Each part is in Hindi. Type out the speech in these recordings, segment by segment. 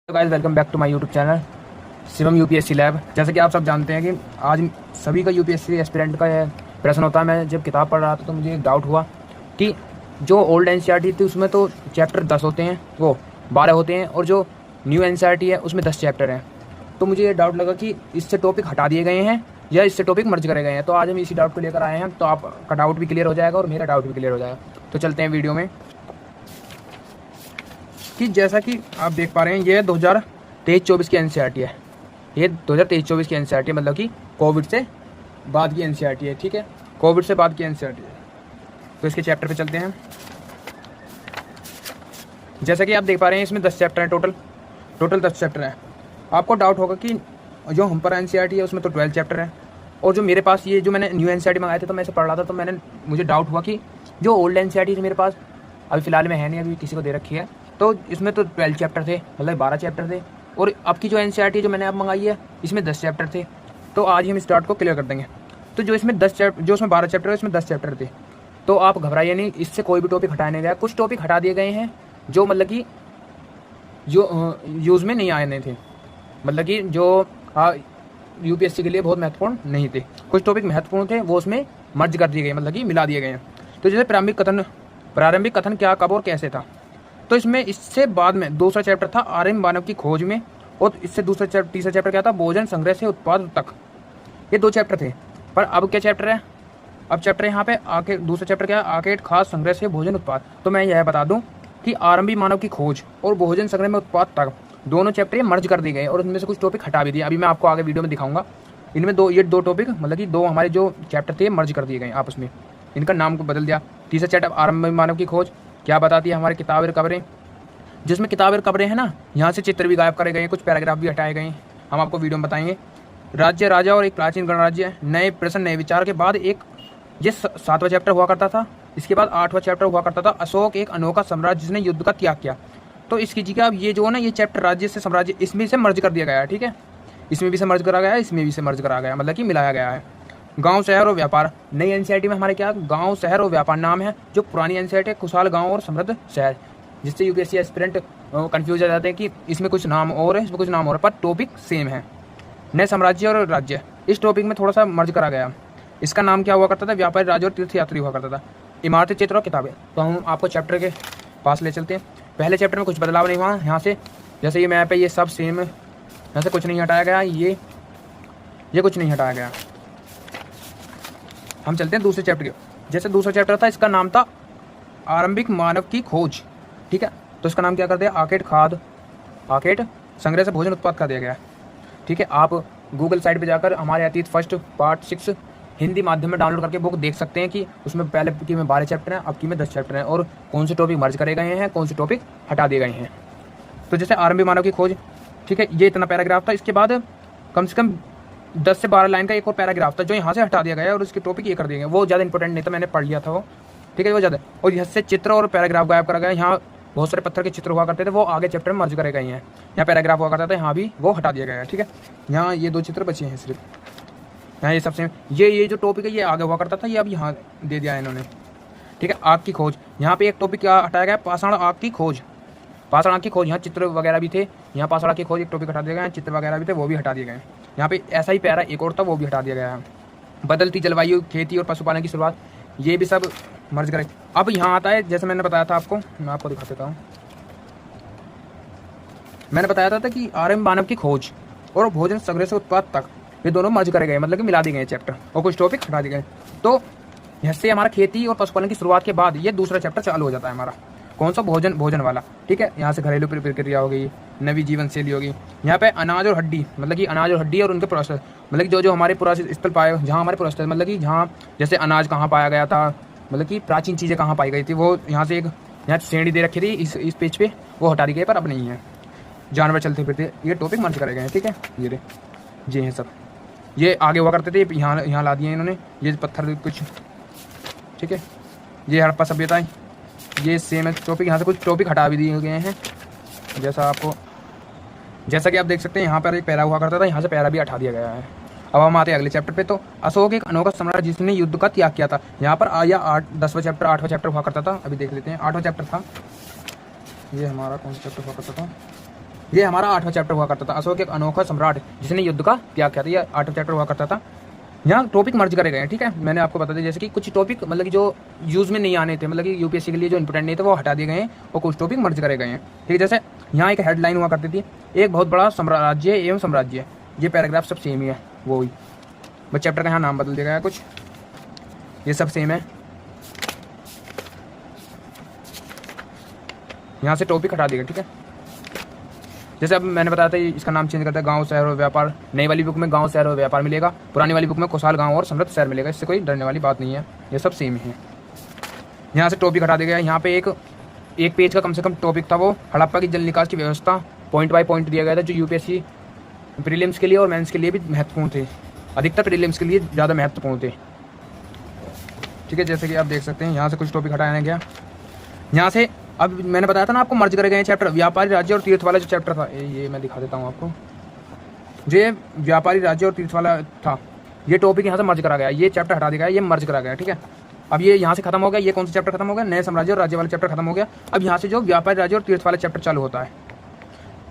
तो guys welcome back to my YouTube channel Shivam UPSC lab. जैसे कि आप सब जानते हैं कि आज सभी का यूपीएससी एस्पिरेंट का प्रश्न होता है। मैं जब किताब पढ़ रहा था तो मुझे एक डाउट हुआ कि जो ओल्ड एनसीईआरटी थी उसमें तो चैप्टर 10 होते हैं, वो 12 होते हैं, और जो न्यू एनसीईआरटी है उसमें 10 चैप्टर हैं। तो मुझे ये डाउट लगा कि इससे टॉपिक हटा दिए गए हैं या इससे टॉपिक मर्ज करे गए हैं। तो आज हम इसी डाउट को लेकर आए हैं, तो आपका डाउट भी क्लियर हो जाएगा और मेरा डाउट भी क्लियर हो जाएगा। तो चलते हैं वीडियो में। कि जैसा कि आप देख पा रहे हैं ये 2023-24 की एनसीईआरटी है। ये 2023-24 की एनसीईआरटी मतलब कि कोविड से बाद की एनसीईआरटी है। ठीक है, कोविड से बाद की एनसीईआरटी है। तो इसके चैप्टर पे चलते हैं। जैसा कि आप देख पा रहे हैं इसमें 10 चैप्टर हैं, टोटल 10 चैप्टर हैं। आपको डाउट होगा कि जो हम पर एनसीईआरटी है उसमें तो 12 चैप्टर हैं, और जो मेरे पास ये जो मैंने न्यू एनसीईआरटी मंगाए थे तो मैं इसे पढ़ रहा था, तो मुझे डाउट हुआ कि जो ओल्ड एनसीईआरटी थी मेरे पास अभी फ़िलहाल में है नहीं, अभी किसी को दे रखी है, तो इसमें तो 12 चैप्टर थे, मतलब 12 चैप्टर थे। और अब की जो एनसीईआरटी जो मैंने अब मंगाई है इसमें 10 चैप्टर थे। तो आज ही हम इस डाउट को क्लियर कर देंगे। तो जो इसमें 12 चैप्टर है इसमें 10 चैप्टर थे। तो आप घबराइए नहीं, इससे कोई भी टॉपिक हटाया नहीं गया। कुछ टॉपिक हटा दिए गए हैं जो मतलब कि जो यूज़ में नहीं आए थे, मतलब कि जो यूपीएससी के लिए बहुत महत्वपूर्ण नहीं थे। कुछ टॉपिक महत्वपूर्ण थे वो उसमें मर्ज कर दिए गए, मतलब कि मिला दिए गए हैं। तो जैसे प्रारंभिक कथन क्या, कब और कैसे था। तो इससे बाद में दूसरा चैप्टर था आर्य मानव की खोज में, और इससे तीसरा चैप्टर क्या था, भोजन संग्रह से उत्पाद तक। ये 2 चैप्टर थे। पर अब क्या चैप्टर है, अब चैप्टर यहाँ पे आके दूसरा चैप्टर क्या है, आकेट खास संग्रह से भोजन उत्पाद। तो मैं यह बता दूं कि आरंभी मानव की खोज और भोजन संग्रह में उत्पाद तक दोनों चैप्टर ये मर्ज कर दिए गए, और उनमें से कुछ टॉपिक हटा भी दिए। अभी मैं आपको आगे वीडियो में दिखाऊंगा। इनमें ये दो टॉपिक मतलब कि 2 हमारे जो चैप्टर थे मर्ज कर दिए गए आपस में, इनका नाम को बदल दिया। तीसरा चैप्टर आरंभी मानव की खोज क्या बताती है, हमारी किताबें कब्रें, जिसमें किताबें कब्रें हैं ना, यहाँ से चित्र भी गायब करे गए हैं, कुछ पैराग्राफ भी हटाए गए हैं, हम आपको वीडियो में बताएंगे। राज्य राजा और एक प्राचीन गणराज्य, नए प्रश्न नए विचार के बाद एक ये 7वां चैप्टर हुआ करता था। इसके बाद 8वां चैप्टर हुआ करता था अशोक एक अनोखा साम्राज्य जिसने युद्ध का त्याग किया। तो इसकी जगह अब ये जो है ना, ये चैप्टर राज्य से साम्राज्य, इसमें से मर्ज कर दिया गया है। ठीक है, इसमें भी से मर्ज करा गया है, इसमें भी से मर्ज करा गया, मतलब कि मिलाया गया है। गांव शहर और व्यापार, नई एनसीईआरटी में हमारे क्या गांव शहर और व्यापार नाम है। जो पुरानी एनसीईआरटी है खुशहाल गांव और समृद्ध शहर, जिससे यूपीएससी एस्पिरेंट कंफ्यूज हो जाते हैं कि इसमें कुछ नाम और है, इसमें कुछ नाम और है, पर टॉपिक सेम है। नए साम्राज्य और राज्य, इस टॉपिक में थोड़ा सा मर्ज करा गया। इसका नाम क्या हुआ करता था, व्यापारी राज्य और तीर्थयात्री हुआ करता था। इमारती चित्र और किताबें, तो हम आपको चैप्टर के पास ले चलते हैं। पहले चैप्टर में कुछ बदलाव नहीं हुआ यहाँ से, जैसे ये मैप है ये सब सेम है, यहाँ से कुछ नहीं हटाया गया, ये कुछ नहीं हटाया गया। हम चलते हैं दूसरे चैप्टर के। जैसे दूसरा चैप्टर था इसका नाम था आरंभिक मानव की खोज। ठीक है, तो इसका नाम क्या कर दिया, आकेट संग्रह से भोजन उत्पाद कर दिया गया। ठीक है, आप गूगल साइट पे जाकर हमारे अतीत फर्स्ट पार्ट 6 हिंदी माध्यम में डाउनलोड करके बुक देख सकते हैं कि उसमें पहले की में 12 चैप्टर हैं, अब की में 10 चैप्टर हैं, और कौन से टॉपिक मर्ज करे गए हैं, कौन से टॉपिक हटा दिए गए हैं। तो जैसे आरंभिक मानव की खोज, ठीक है, ये इतना पैराग्राफ था। इसके बाद कम से कम 10 से 12 लाइन का एक और पैराग्राफ था जो यहाँ से हटा दिया गया, और उसके टॉपिक ये कर दिए गए। वो ज़्यादा इंपॉर्टेंट नहीं था, मैंने पढ़ लिया था वो। ठीक है, वो ज़्यादा, और यहाँ से चित्र और पैराग्राफ गायब करा गया। यहाँ बहुत सारे पत्थर के चित्र हुआ करते थे, वो आगे चैप्टर में मर्ज करे गए हैं। यहाँ पैराग्राफ हुआ करता था, यहाँ भी वो हटा दिया गया है। ठीक है, यहाँ ये 2 चित्र बचे हैं सिर्फ, यहाँ ये सबसे ये जो टॉपिक है ये आगे हुआ करता था, ये अब यहाँ दे दिया है इन्होंने। ठीक है, आग की खोज, यहाँ पे एक टॉपिक क्या हटाया गया, पाषाण आग की खोज। यहाँ चित्र वगैरह भी थे, यहाँ पाषाण आग की खोज एक टॉपिक हटा दिया गया है, चित्र वगैरह भी थे वो भी हटा दिए गए। यहाँ पे ऐसा ही पैरा एक और था वो भी हटा दिया गया है। बदलती जलवायु, खेती और पशुपालन की शुरुआत, ये भी सब मर्ज करे। अब यहाँ आता है, जैसे मैंने बताया था आपको, मैं आपको दिखा देता हूँ। मैंने बताया था कि आरंभ मानव की खोज और भोजन संग्रह से उत्पाद तक, ये दोनों मर्ज करे गए, मतलब कि मिला दिए गए चैप्टर, और कुछ टॉपिक हटा दिए गए। तो इससे हमारा खेती और पशुपालन की शुरुआत के बाद ये दूसरा चैप्टर चालू हो जाता है हमारा। कौन सा, भोजन वाला। ठीक है, यहाँ से घरेलू प्रक्रिया हो गई, नवी जीवन शैली होगी। यहाँ पे अनाज और हड्डी, मतलब कि अनाज और हड्डी और उनके प्रोसेस, मतलब कि जो हमारे पुराने स्थल पाए, जहाँ हमारे पुराने, मतलब कि जहाँ जैसे अनाज कहाँ पाया गया था, मतलब कि प्राचीन चीज़ें कहाँ पाई गई थी, वो यहाँ से एक यहाँ श्रेणी दे रखी थी इस पेज पे, वो हटा दी गई, पर अब नहीं है। जानवर चलते फिरते, ये टॉपिक मर्ज करे गए हैं। ठीक है, ये हैं सब, ये आगे हुआ करते थे, यहाँ ला दिए इन्होंने, ये पत्थर कुछ। ठीक है, ये हड़प्पा सभ्यता, ये सेम है टॉपिक, यहाँ से कुछ टॉपिक हटा भी दिए गए हैं। जैसा कि आप देख सकते हैं यहाँ पर एक पैरा हुआ करता था, यहाँ से पैरा भी हटा दिया गया है। अब हम आते हैं अगले चैप्टर पे। तो अशोक एक अनोखा सम्राट जिसने युद्ध का त्याग किया था। यहाँ पर आया 10वां चैप्टर 8वां चैप्टर हुआ करता था, अभी देख लेते हैं। 8वां चैप्टर था ये हमारा, कौन सा चैप्टर हुआ करता था, ये हमारा 8वां चैप्टर हुआ करता था, अशोक एक अनोखा सम्राट जिसने युद्ध का त्याग किया था। ये 8वां चैप्टर हुआ करता था। यहाँ टॉपिक मर्ज करे गए हैं, ठीक है। मैंने आपको बता दिया जैसे कि कुछ टॉपिक मतलब कि जो यूज़ में नहीं आने थे, मतलब कि यूपीएससी के लिए जो इंपोर्टेंट नहीं थे वो हटा दिए गए हैं और कुछ टॉपिक मर्ज करे गए हैं, ठीक है। जैसे यहाँ एक हेडलाइन हुआ करती थी, एक बहुत बड़ा साम्राज्य एवं साम्राज्य। ये पैराग्राफ सब सेम ही है, वो ही बस चैप्टर का यहाँ नाम बदल दिया गया है कुछ, ये सब सेम है। यहाँ से टॉपिक हटा देगा, ठीक है। जैसे अब मैंने बताया था इसका नाम चेंज करता है, गांव शहर और व्यापार। नई वाली बुक में गांव शहर और व्यापार मिलेगा, पुरानी वाली बुक में खुशहाल गांव और समृद्ध शहर मिलेगा। इससे कोई डरने वाली बात नहीं है, ये सब सेम ही है। यहाँ से टॉपिक हटा दिया गया। यहाँ पे एक पेज का कम से कम टॉपिक था, वो हड़प्पा की जल निकास की व्यवस्था, पॉइंट बाय पॉइंट दिया गया था, जो यूपीएससी प्रीलिम्स के लिए और मेंस के लिए भी महत्वपूर्ण थे। अधिकतर प्रीलिम्स के लिए ज़्यादा महत्वपूर्ण थे, ठीक है। जैसे कि आप देख सकते हैं यहाँ से कुछ टॉपिक हटाया गया। यहाँ से अब मैंने बताया था ना आपको, मर्ज करे गए चैप्टर। व्यापारी राज्य और तीर्थ वाला जो चैप्टर था, ये मैं दिखा देता हूँ आपको। ये व्यापारी राज्य और तीर्थ वाला था, ये टॉपिक यहाँ से मर्ज करा गया, ये चैप्टर हटा दिया गया, ये मर्ज करा गया, ठीक है। अब ये यहाँ से खत्म हो गया। ये कौन सा चैप्टर खत्म हो गया? नए साम्राज्य और राज्य वाला चैप्टर खत्म हो गया। अब यहाँ से जो व्यापारी राज्य और तीर्थ वाला चैप्टर चालू होता है।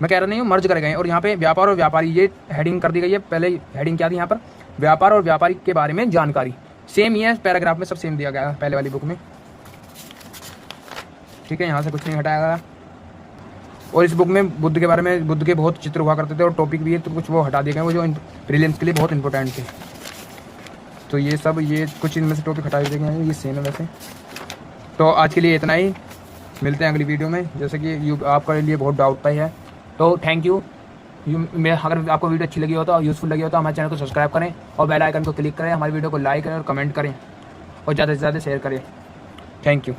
मैं कह रहा नहीं हूँ, मर्ज करे गए। और यहाँ पे व्यापार और व्यापारी ये हेडिंग कर दी गई है। पहले हेडिंग क्या थी यहाँ पर? व्यापार और व्यापारी के बारे में जानकारी। सेम ही है, पैराग्राफ में सब सेम दिया गया है पहले वाली बुक में, ठीक है। यहाँ से कुछ नहीं हटाया गया। और इस बुक में बुद्ध के बारे में, बुद्ध के बहुत चित्र हुआ करते थे और टॉपिक भी है, तो कुछ वो हटा दिए गए वो जो प्रीलिम्स के लिए बहुत इंपॉर्टेंट थे। तो ये सब, ये कुछ इनमें से टॉपिक हटा दिए गए हैं, ये सेम है वैसे। तो आज के लिए इतना ही, मिलते हैं अगली वीडियो में। जैसे कि आपके लिए बहुत डाउट पाई है, तो थैंक यू। मैं अगर आपको वीडियो अच्छी लगी हो तो, यूज़फुल लगी हो तो हमारे चैनल को सब्सक्राइब करें और बेल आइकन को क्लिक करें, हमारी वीडियो को लाइक करें और कमेंट करें और ज़्यादा से ज़्यादा शेयर करें। Thank you.